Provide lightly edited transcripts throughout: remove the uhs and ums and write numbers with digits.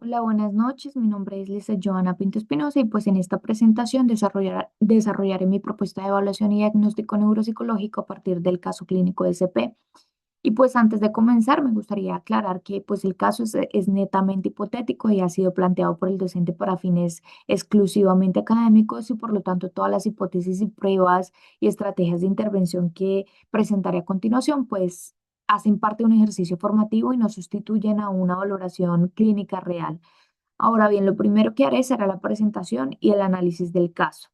Hola, buenas noches. Mi nombre es Lisa Joana Pinto Espinosa y pues en esta presentación desarrollaré mi propuesta de evaluación y diagnóstico neuropsicológico a partir del caso clínico de SP. Y pues antes de comenzar me gustaría aclarar que pues el caso es netamente hipotético y ha sido planteado por el docente para fines exclusivamente académicos y por lo tanto todas las hipótesis y pruebas y estrategias de intervención que presentaré a continuación pues hacen parte de un ejercicio formativo y no sustituyen a una valoración clínica real. Ahora bien, lo primero que haré será la presentación y el análisis del caso.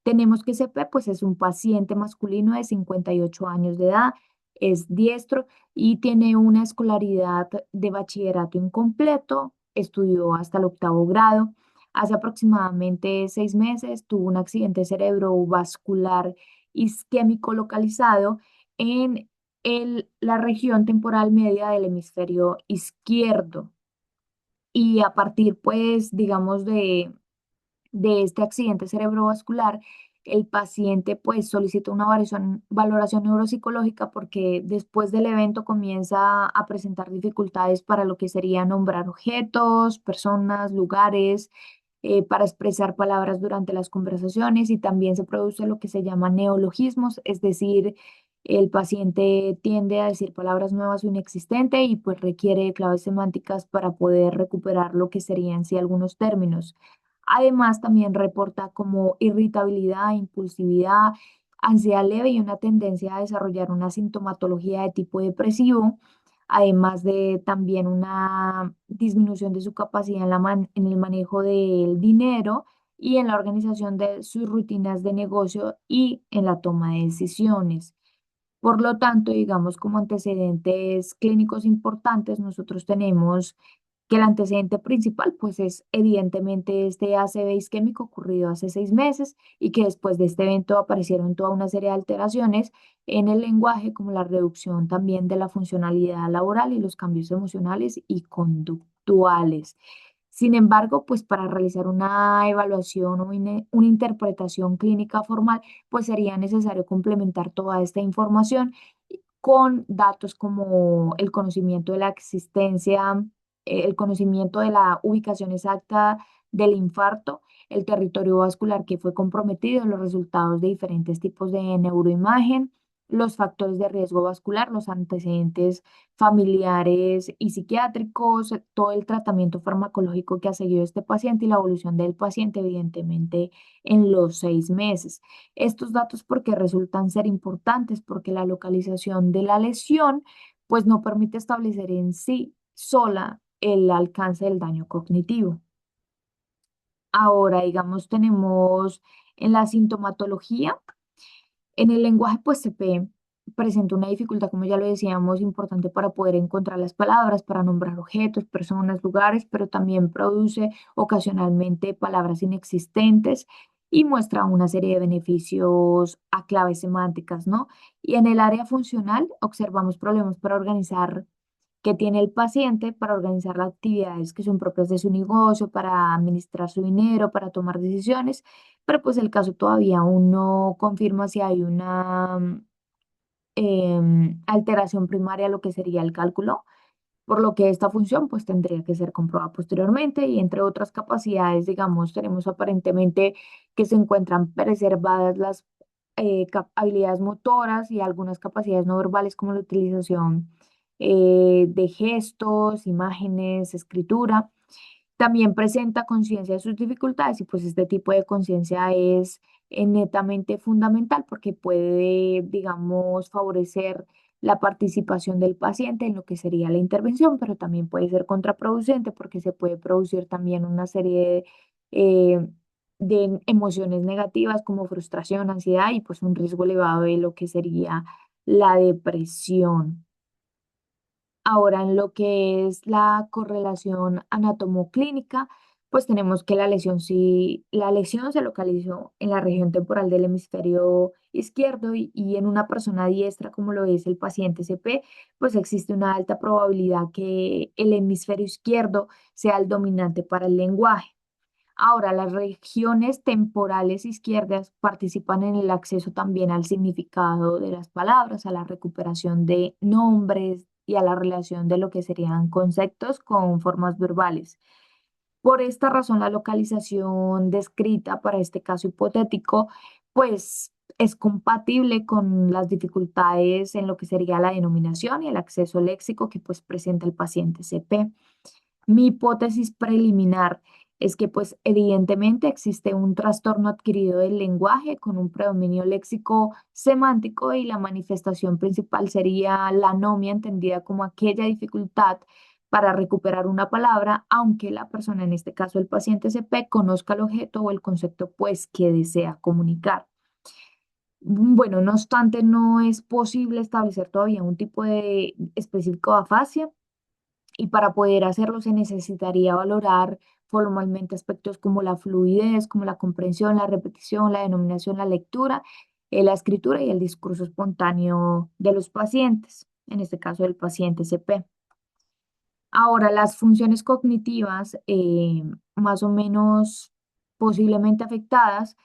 Tenemos que CP, pues es un paciente masculino de 58 años de edad, es diestro y tiene una escolaridad de bachillerato incompleto, estudió hasta el octavo grado. Hace aproximadamente 6 meses tuvo un accidente cerebrovascular isquémico localizado en la región temporal media del hemisferio izquierdo. Y a partir, pues, digamos, de este accidente cerebrovascular, el paciente pues solicita una valoración neuropsicológica porque después del evento comienza a presentar dificultades para lo que sería nombrar objetos, personas, lugares, para expresar palabras durante las conversaciones y también se produce lo que se llama neologismos, es decir, el paciente tiende a decir palabras nuevas o inexistentes y pues requiere claves semánticas para poder recuperar lo que serían sí algunos términos. Además, también reporta como irritabilidad, impulsividad, ansiedad leve y una tendencia a desarrollar una sintomatología de tipo depresivo, además de también una disminución de su capacidad en el manejo del dinero y en la organización de sus rutinas de negocio y en la toma de decisiones. Por lo tanto, digamos, como antecedentes clínicos importantes, nosotros tenemos que el antecedente principal, pues es evidentemente este ACV isquémico ocurrido hace 6 meses y que después de este evento aparecieron toda una serie de alteraciones en el lenguaje, como la reducción también de la funcionalidad laboral y los cambios emocionales y conductuales. Sin embargo, pues para realizar una evaluación o una interpretación clínica formal, pues sería necesario complementar toda esta información con datos como el conocimiento de la existencia, el conocimiento de la ubicación exacta del infarto, el territorio vascular que fue comprometido, los resultados de diferentes tipos de neuroimagen, los factores de riesgo vascular, los antecedentes familiares y psiquiátricos, todo el tratamiento farmacológico que ha seguido este paciente y la evolución del paciente, evidentemente, en los 6 meses. Estos datos porque resultan ser importantes porque la localización de la lesión pues no permite establecer en sí sola el alcance del daño cognitivo. Ahora, digamos, tenemos en la sintomatología, en el lenguaje pues presenta una dificultad, como ya lo decíamos, importante para poder encontrar las palabras, para nombrar objetos, personas, lugares, pero también produce ocasionalmente palabras inexistentes y muestra una serie de beneficios a claves semánticas, ¿no? Y en el área funcional observamos problemas para organizar que tiene el paciente para organizar las actividades que son propias de su negocio, para administrar su dinero, para tomar decisiones, pero pues el caso todavía aún no confirma si hay una alteración primaria a lo que sería el cálculo, por lo que esta función pues tendría que ser comprobada posteriormente y entre otras capacidades, digamos, tenemos aparentemente que se encuentran preservadas las habilidades motoras y algunas capacidades no verbales como la utilización de gestos, imágenes, escritura. También presenta conciencia de sus dificultades y pues este tipo de conciencia es netamente fundamental porque puede, digamos, favorecer la participación del paciente en lo que sería la intervención, pero también puede ser contraproducente porque se puede producir también una serie eh, de emociones negativas como frustración, ansiedad y pues un riesgo elevado de lo que sería la depresión. Ahora, en lo que es la correlación anatomoclínica, pues tenemos que la lesión, sí, la lesión se localizó en la región temporal del hemisferio izquierdo y en una persona diestra, como lo es el paciente CP, pues existe una alta probabilidad que el hemisferio izquierdo sea el dominante para el lenguaje. Ahora, las regiones temporales izquierdas participan en el acceso también al significado de las palabras, a la recuperación de nombres y a la relación de lo que serían conceptos con formas verbales. Por esta razón, la localización descrita para este caso hipotético, pues es compatible con las dificultades en lo que sería la denominación y el acceso léxico que pues presenta el paciente CP. Mi hipótesis preliminar es que pues evidentemente existe un trastorno adquirido del lenguaje con un predominio léxico semántico y la manifestación principal sería la anomia entendida como aquella dificultad para recuperar una palabra, aunque la persona, en este caso el paciente CP, conozca el objeto o el concepto pues que desea comunicar. Bueno, no obstante, no es posible establecer todavía un tipo de específico de afasia y para poder hacerlo se necesitaría valorar formalmente aspectos como la fluidez, como la comprensión, la repetición, la denominación, la lectura, la escritura y el discurso espontáneo de los pacientes, en este caso del paciente CP. Ahora, las funciones cognitivas más o menos posiblemente afectadas,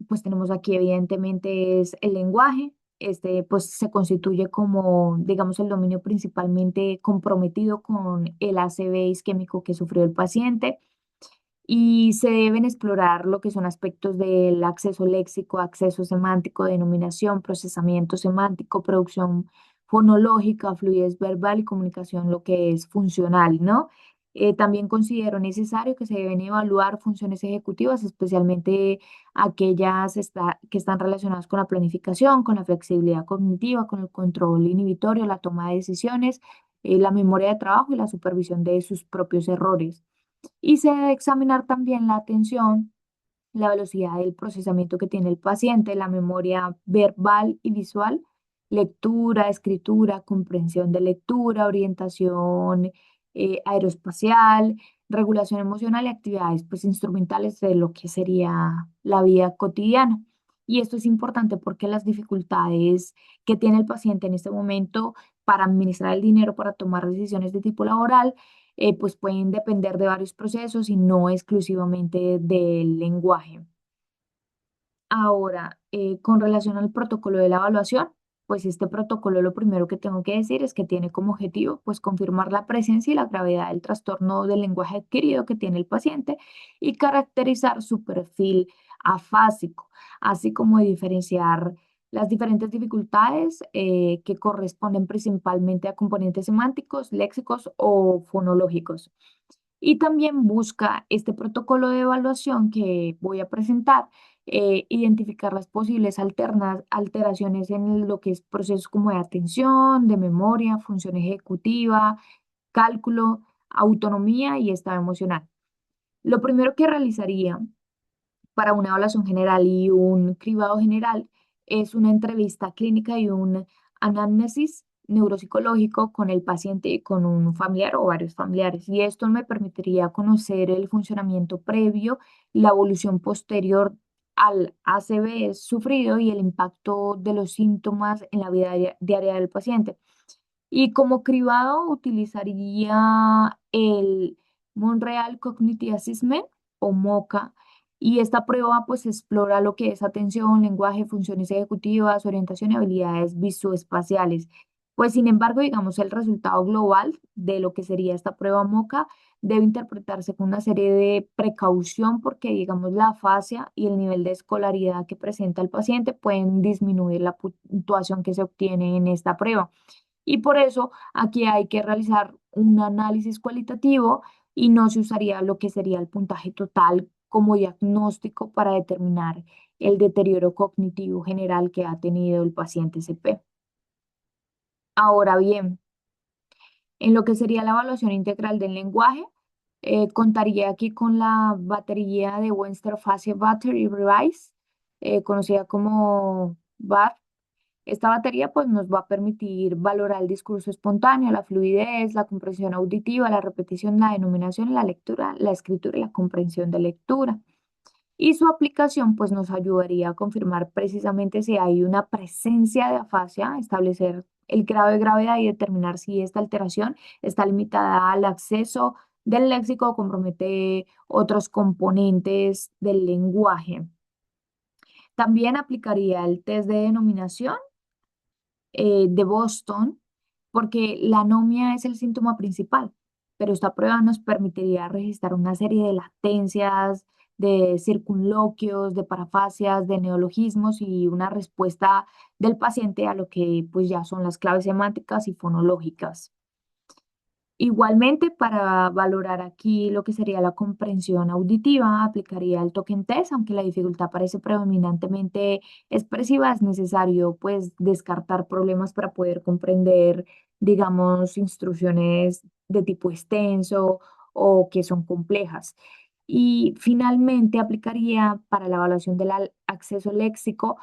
pues tenemos aquí evidentemente es el lenguaje. Este pues se constituye como, digamos, el dominio principalmente comprometido con el ACV isquémico que sufrió el paciente y se deben explorar lo que son aspectos del acceso léxico, acceso semántico, denominación, procesamiento semántico, producción fonológica, fluidez verbal y comunicación, lo que es funcional, ¿no? También considero necesario que se deben evaluar funciones ejecutivas, especialmente aquellas que están relacionadas con la planificación, con la flexibilidad cognitiva, con el control inhibitorio, la toma de decisiones, la memoria de trabajo y la supervisión de sus propios errores. Y se debe examinar también la atención, la velocidad del procesamiento que tiene el paciente, la memoria verbal y visual, lectura, escritura, comprensión de lectura, orientación aeroespacial, regulación emocional y actividades pues, instrumentales de lo que sería la vida cotidiana. Y esto es importante porque las dificultades que tiene el paciente en este momento para administrar el dinero, para tomar decisiones de tipo laboral, pues pueden depender de varios procesos y no exclusivamente del lenguaje. Ahora, con relación al protocolo de la evaluación, pues este protocolo lo primero que tengo que decir es que tiene como objetivo pues confirmar la presencia y la gravedad del trastorno del lenguaje adquirido que tiene el paciente y caracterizar su perfil afásico, así como diferenciar las diferentes dificultades que corresponden principalmente a componentes semánticos, léxicos o fonológicos. Y también busca este protocolo de evaluación que voy a presentar, identificar las posibles alteraciones en lo que es procesos como de atención, de memoria, función ejecutiva, cálculo, autonomía y estado emocional. Lo primero que realizaría para una evaluación general y un cribado general es una entrevista clínica y un anamnesis neuropsicológico con el paciente y con un familiar o varios familiares. Y esto me permitiría conocer el funcionamiento previo, la evolución posterior al ACV sufrido y el impacto de los síntomas en la vida diaria del paciente. Y como cribado utilizaría el Montreal Cognitive Assessment o MoCA. Y esta prueba pues explora lo que es atención, lenguaje, funciones ejecutivas, orientación y habilidades visoespaciales. Pues sin embargo, digamos, el resultado global de lo que sería esta prueba MoCA debe interpretarse con una serie de precaución porque, digamos, la afasia y el nivel de escolaridad que presenta el paciente pueden disminuir la puntuación que se obtiene en esta prueba. Y por eso aquí hay que realizar un análisis cualitativo y no se usaría lo que sería el puntaje total como diagnóstico para determinar el deterioro cognitivo general que ha tenido el paciente CP. Ahora bien, en lo que sería la evaluación integral del lenguaje, contaría aquí con la batería de Webster Facial Battery Device, conocida como BAR. Esta batería pues nos va a permitir valorar el discurso espontáneo, la fluidez, la comprensión auditiva, la repetición, la denominación, la lectura, la escritura y la comprensión de lectura. Y su aplicación pues nos ayudaría a confirmar precisamente si hay una presencia de afasia, establecer el grado de gravedad y determinar si esta alteración está limitada al acceso del léxico o compromete otros componentes del lenguaje. También aplicaría el test de denominación de Boston, porque la anomia es el síntoma principal, pero esta prueba nos permitiría registrar una serie de latencias, de circunloquios, de parafasias, de neologismos y una respuesta del paciente a lo que pues ya son las claves semánticas y fonológicas. Igualmente, para valorar aquí lo que sería la comprensión auditiva, aplicaría el token test, aunque la dificultad parece predominantemente expresiva, es necesario pues descartar problemas para poder comprender, digamos, instrucciones de tipo extenso o que son complejas. Y finalmente aplicaría para la evaluación del acceso léxico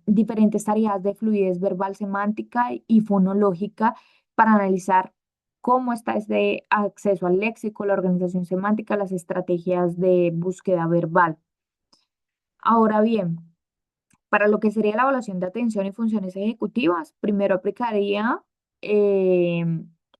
diferentes tareas de fluidez verbal semántica y fonológica para analizar cómo está este acceso al léxico, la organización semántica, las estrategias de búsqueda verbal. Ahora bien, para lo que sería la evaluación de atención y funciones ejecutivas, primero aplicaría eh,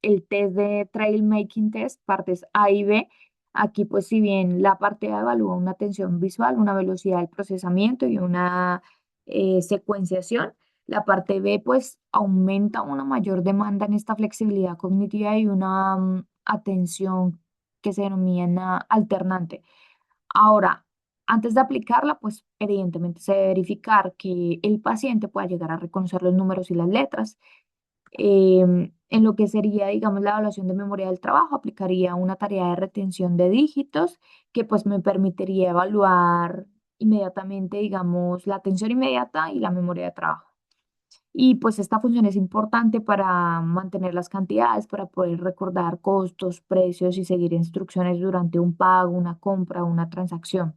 el test de Trail Making Test, partes A y B. Aquí, pues, si bien la parte A evalúa una atención visual, una velocidad del procesamiento y una secuenciación, la parte B, pues, aumenta una mayor demanda en esta flexibilidad cognitiva y una atención que se denomina alternante. Ahora, antes de aplicarla, pues evidentemente se debe verificar que el paciente pueda llegar a reconocer los números y las letras. En lo que sería, digamos, la evaluación de memoria del trabajo, aplicaría una tarea de retención de dígitos que pues me permitiría evaluar inmediatamente, digamos, la atención inmediata y la memoria de trabajo. Y pues esta función es importante para mantener las cantidades, para poder recordar costos, precios y seguir instrucciones durante un pago, una compra, una transacción.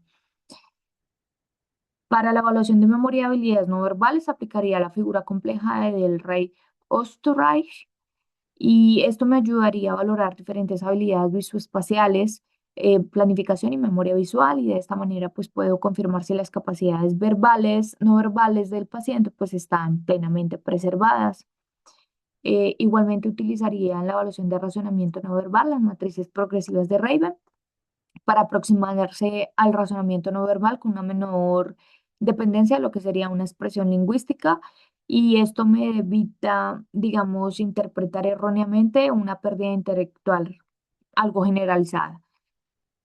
Para la evaluación de memoria y habilidades no verbales aplicaría la figura compleja del rey Osterreich y esto me ayudaría a valorar diferentes habilidades visoespaciales, planificación y memoria visual y de esta manera pues puedo confirmar si las capacidades verbales, no verbales del paciente pues están plenamente preservadas. Igualmente utilizaría en la evaluación de razonamiento no verbal las matrices progresivas de Raven para aproximarse al razonamiento no verbal con una menor dependencia de lo que sería una expresión lingüística y esto me evita, digamos, interpretar erróneamente una pérdida intelectual, algo generalizada.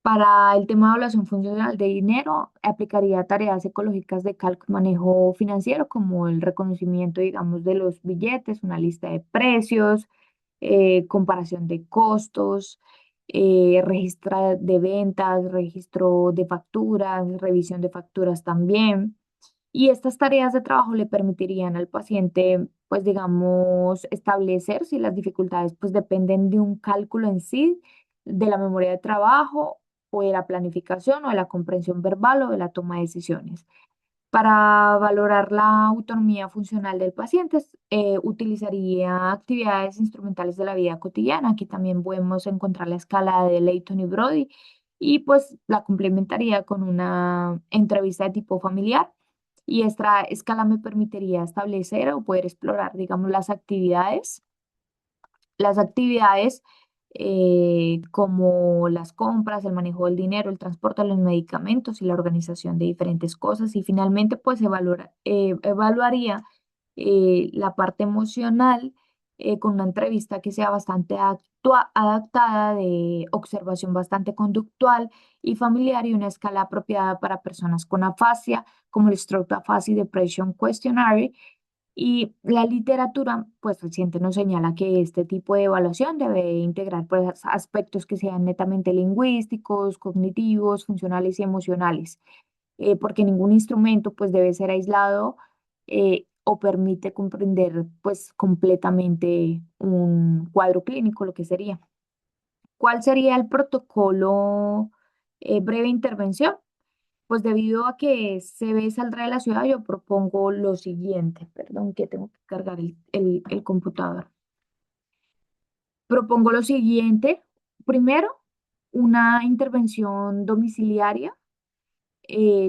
Para el tema de evaluación funcional de dinero, aplicaría tareas ecológicas de cálculo y manejo financiero, como el reconocimiento, digamos, de los billetes, una lista de precios, comparación de costos, registro de ventas, registro de facturas, revisión de facturas también. Y estas tareas de trabajo le permitirían al paciente, pues digamos, establecer si las dificultades pues dependen de un cálculo en sí, de la memoria de trabajo o de la planificación o de la comprensión verbal o de la toma de decisiones. Para valorar la autonomía funcional del paciente, utilizaría actividades instrumentales de la vida cotidiana. Aquí también podemos encontrar la escala de Layton y Brody y pues la complementaría con una entrevista de tipo familiar. Y esta escala me permitiría establecer o poder explorar, digamos, las actividades como las compras, el manejo del dinero, el transporte de los medicamentos y la organización de diferentes cosas. Y finalmente, pues evaluaría la parte emocional con una entrevista que sea bastante adaptada, de observación bastante conductual y familiar y una escala apropiada para personas con afasia, como el Stroke Aphasia Depression Questionnaire y la literatura, pues reciente nos señala que este tipo de evaluación debe integrar pues, aspectos que sean netamente lingüísticos, cognitivos, funcionales y emocionales, porque ningún instrumento pues debe ser aislado o permite comprender pues completamente un cuadro clínico, lo que sería. ¿Cuál sería el protocolo breve intervención? Pues debido a que CB saldrá de la ciudad, yo propongo lo siguiente. Perdón, que tengo que cargar el computador. Propongo lo siguiente. Primero, una intervención domiciliaria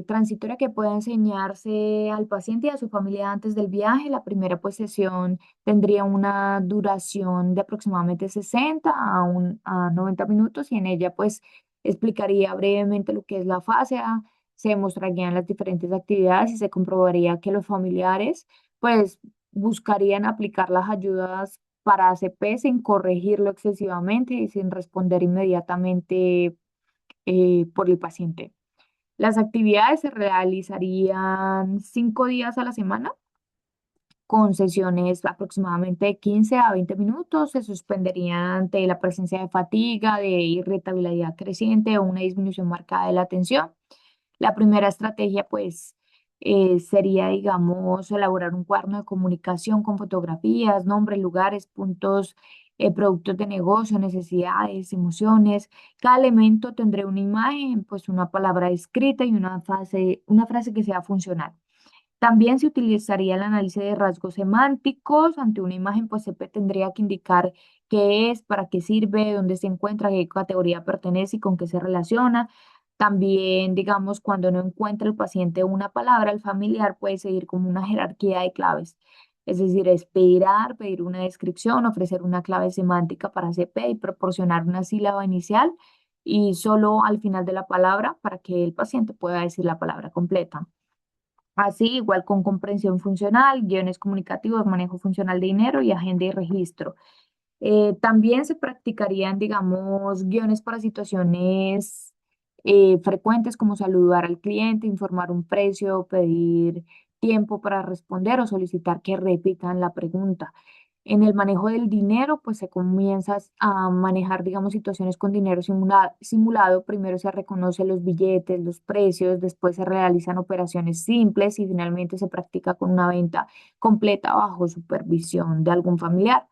transitoria que pueda enseñarse al paciente y a su familia antes del viaje. La primera pues, sesión tendría una duración de aproximadamente 60 a 90 minutos y en ella pues explicaría brevemente lo que es la fascia, se mostrarían las diferentes actividades y se comprobaría que los familiares pues buscarían aplicar las ayudas para ACP sin corregirlo excesivamente y sin responder inmediatamente por el paciente. Las actividades se realizarían 5 días a la semana con sesiones aproximadamente de 15 a 20 minutos. Se suspenderían ante la presencia de fatiga, de irritabilidad creciente o una disminución marcada de la atención. La primera estrategia, pues, sería, digamos, elaborar un cuaderno de comunicación con fotografías, nombres, lugares, puntos, productos de negocio, necesidades, emociones. Cada elemento tendrá una imagen, pues una palabra escrita y una frase que sea funcional. También se utilizaría el análisis de rasgos semánticos. Ante una imagen, pues se tendría que indicar qué es, para qué sirve, dónde se encuentra, a qué categoría pertenece y con qué se relaciona. También, digamos, cuando no encuentra el paciente una palabra, el familiar puede seguir como una jerarquía de claves. Es decir, esperar, pedir una descripción, ofrecer una clave semántica para CP y proporcionar una sílaba inicial y solo al final de la palabra para que el paciente pueda decir la palabra completa. Así, igual con comprensión funcional, guiones comunicativos, manejo funcional de dinero y agenda y registro. También se practicarían, digamos, guiones para situaciones frecuentes como saludar al cliente, informar un precio, pedir tiempo para responder o solicitar que repitan la pregunta. En el manejo del dinero, pues se comienza a manejar, digamos, situaciones con dinero simulado. Primero se reconocen los billetes, los precios, después se realizan operaciones simples y finalmente se practica con una venta completa bajo supervisión de algún familiar.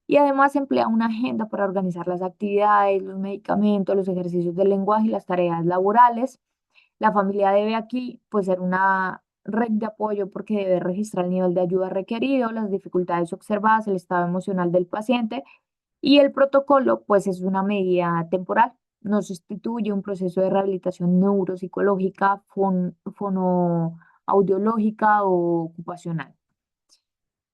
Y además se emplea una agenda para organizar las actividades, los medicamentos, los ejercicios del lenguaje y las tareas laborales. La familia debe aquí pues ser una red de apoyo porque debe registrar el nivel de ayuda requerido, las dificultades observadas, el estado emocional del paciente y el protocolo pues es una medida temporal. No sustituye un proceso de rehabilitación neuropsicológica, fonoaudiológica o ocupacional.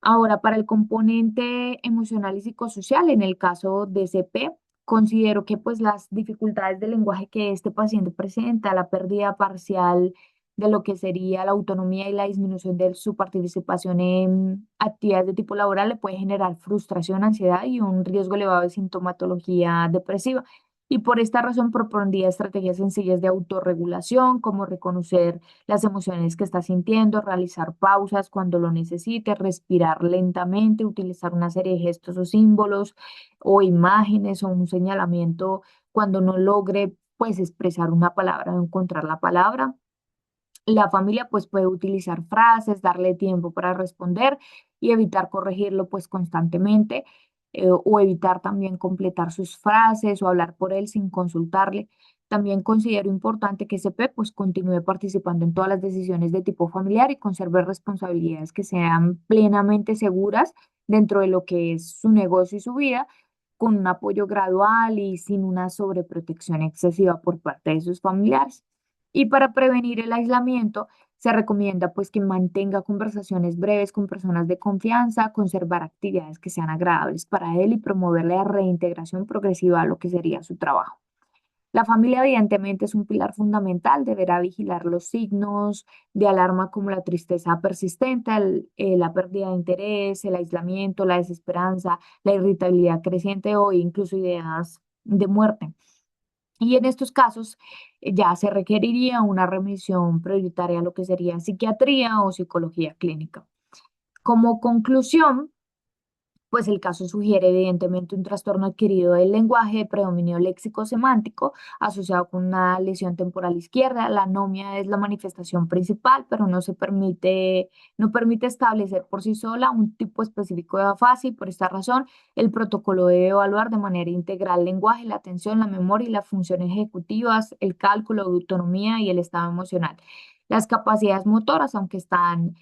Ahora, para el componente emocional y psicosocial, en el caso de CP, considero que pues las dificultades del lenguaje que este paciente presenta, la pérdida parcial de lo que sería la autonomía y la disminución de su participación en actividades de tipo laboral le puede generar frustración, ansiedad y un riesgo elevado de sintomatología depresiva. Y por esta razón propondría estrategias sencillas de autorregulación, como reconocer las emociones que está sintiendo, realizar pausas cuando lo necesite, respirar lentamente, utilizar una serie de gestos o símbolos o imágenes o un señalamiento cuando no logre pues expresar una palabra o encontrar la palabra. La familia pues puede utilizar frases, darle tiempo para responder y evitar corregirlo pues constantemente o evitar también completar sus frases o hablar por él sin consultarle. También considero importante que CP pues continúe participando en todas las decisiones de tipo familiar y conserve responsabilidades que sean plenamente seguras dentro de lo que es su negocio y su vida, con un apoyo gradual y sin una sobreprotección excesiva por parte de sus familiares. Y para prevenir el aislamiento, se recomienda pues que mantenga conversaciones breves con personas de confianza, conservar actividades que sean agradables para él y promover la reintegración progresiva a lo que sería su trabajo. La familia evidentemente es un pilar fundamental, deberá vigilar los signos de alarma como la tristeza persistente, la pérdida de interés, el aislamiento, la desesperanza, la irritabilidad creciente o incluso ideas de muerte. Y en estos casos ya se requeriría una remisión prioritaria a lo que sería psiquiatría o psicología clínica. Como conclusión, pues el caso sugiere evidentemente un trastorno adquirido del lenguaje de predominio léxico-semántico asociado con una lesión temporal izquierda. La anomia es la manifestación principal, pero no permite establecer por sí sola un tipo específico de afasia y por esta razón el protocolo debe evaluar de manera integral el lenguaje, la atención, la memoria y las funciones ejecutivas, el cálculo de autonomía y el estado emocional. Las capacidades motoras, aunque están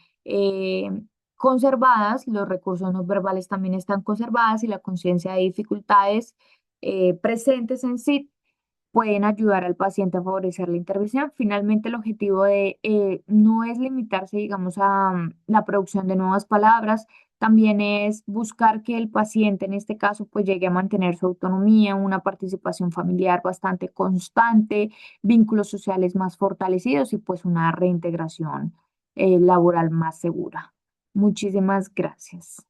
conservadas, los recursos no verbales también están conservadas y la conciencia de dificultades presentes en sí pueden ayudar al paciente a favorecer la intervención. Finalmente, el objetivo no es limitarse, digamos, a la producción de nuevas palabras, también es buscar que el paciente, en este caso, pues llegue a mantener su autonomía, una participación familiar bastante constante, vínculos sociales más fortalecidos y pues una reintegración laboral más segura. Muchísimas gracias.